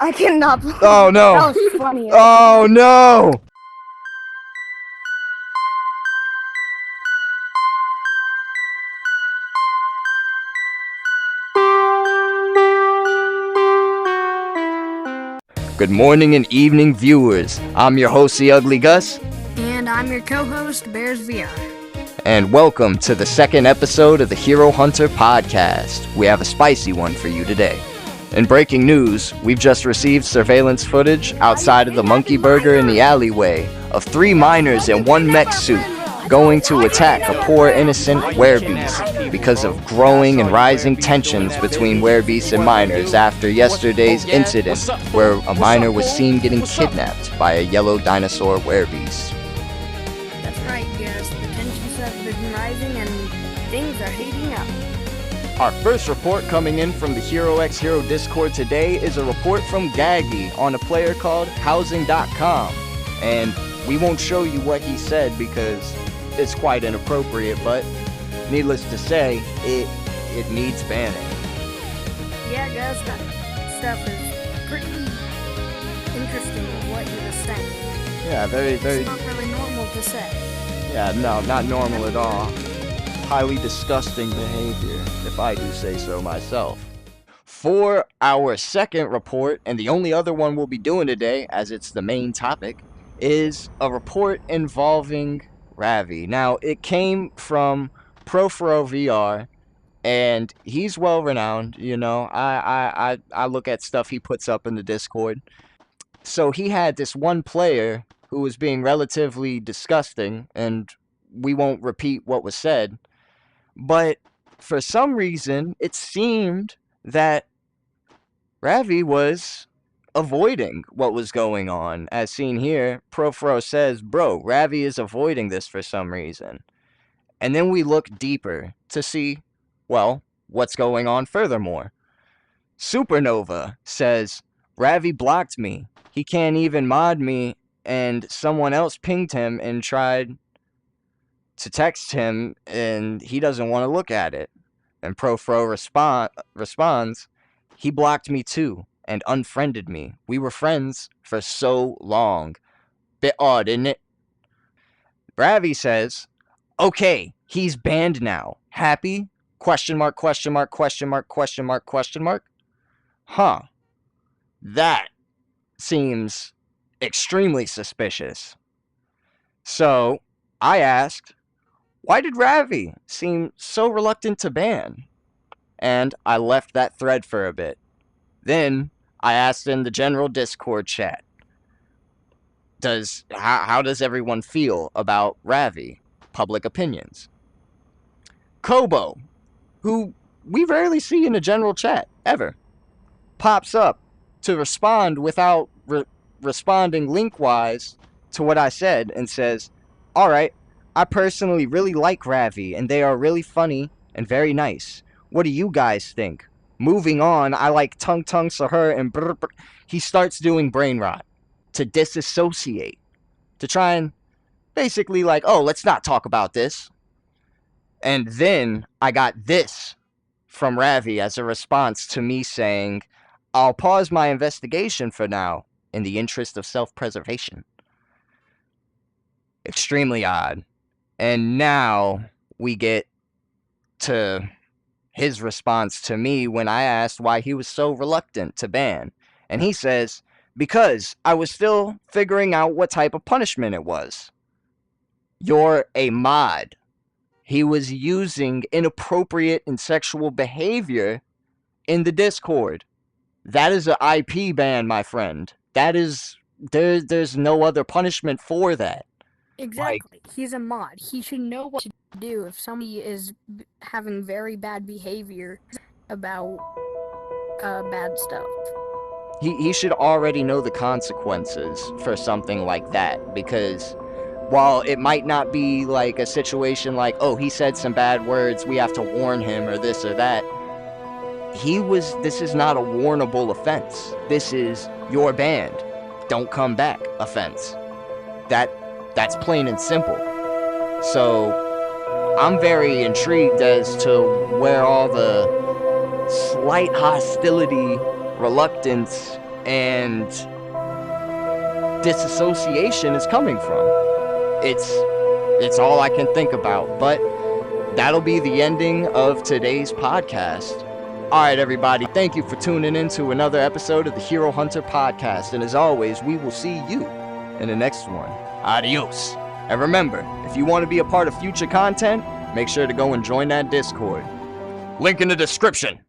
I cannot believe Oh no! that was funny. Oh no! Good morning and evening, viewers. I'm your host, the Ugly Gus, And I'm your co-host, Bears VR. and welcome to the second episode of the Hero Hunter podcast. We have a spicy one for you today. In breaking news, we've just received surveillance footage outside of the Monkey Burger in the alleyway of 3 miners in 1 mech suit going to attack a poor innocent werebeast because of growing and rising tensions between werebeasts and miners after yesterday's incident where a miner was seen getting kidnapped by a yellow dinosaur werebeast. That's right, Gus. The tensions have been rising and things are heating up. Our first report coming in from the Hero X Hero Discord today is a report from Gaggy on a player called Housing.com. And we won't show you what he said because it's quite inappropriate, but needless to say, it needs banning. Yeah, Gus, that stuff is pretty interesting what you were saying. Yeah, very, It's not really normal to say. yeah, no, not normal at all. Highly disgusting behavior, if I do say so myself. For our second report, and the only other one we'll be doing today, as it's the main topic, is a report involving Ravy. Now, it came from Profro VR, and he's well renowned. You know, I look at stuff he puts up in the Discord. So he had this one player who was being relatively disgusting, and we won't repeat what was said. But for some reason, it seemed that Ravy was avoiding what was going on. As seen here, Profro says, bro, Ravy is avoiding this for some reason. And then we look deeper to see, well, what's going on furthermore. Supernova says, Ravy blocked me. He can't even mod me, and someone else pinged him and tried to text him, and he doesn't want to look at it. And Profro responds, he blocked me too and unfriended me. We were friends for so long. Bit odd, isn't it? Ravy says, okay, he's banned now. Happy? Question mark, question mark, question mark, question mark, question mark. Huh. That seems extremely suspicious. So, I asked, why did Ravy seem so reluctant to ban? And I left that thread for a bit. Then I asked in the general Discord chat, how does everyone feel about Ravy? Public opinions. Kobo, who we rarely see in the general chat, ever, pops up to respond without responding link-wise to what I said and says, alright, I personally really like Ravy and they are really funny and very nice. What do you guys think? Moving on, I like Tung Tung Sahur and brr, brr. He starts doing brain rot to disassociate, to try and basically like, oh, let's not talk about this. And then I got this from Ravy as a response to me saying, I'll pause my investigation for now in the interest of self-preservation. Extremely odd. And now we get to his response to me when I asked why he was so reluctant to ban. And he says, because I was still figuring out what type of punishment it was. You're a mod. He was using inappropriate and sexual behavior in the Discord. That is an IP ban, my friend. That is, there's no other punishment for that. Exactly. He's a mod. He should know what to do if somebody is having very bad behavior about bad stuff. He should already know the consequences for something like that, because while it might not be like a situation like, oh, he said some bad words, we have to warn him or this or that, this is not a warnable offense. This is you're banned, don't come back offense. That's plain and simple. So I'm very intrigued as to where all the slight hostility, reluctance and disassociation is coming from. It's all I can think about, but that'll be the ending of today's podcast. All right, everybody, thank you for tuning in to another episode of the Hero Hunter podcast, and as always, we will see you in the next one. Adios. And remember, if you want to be a part of future content, make sure to go and join that Discord. Link in the description.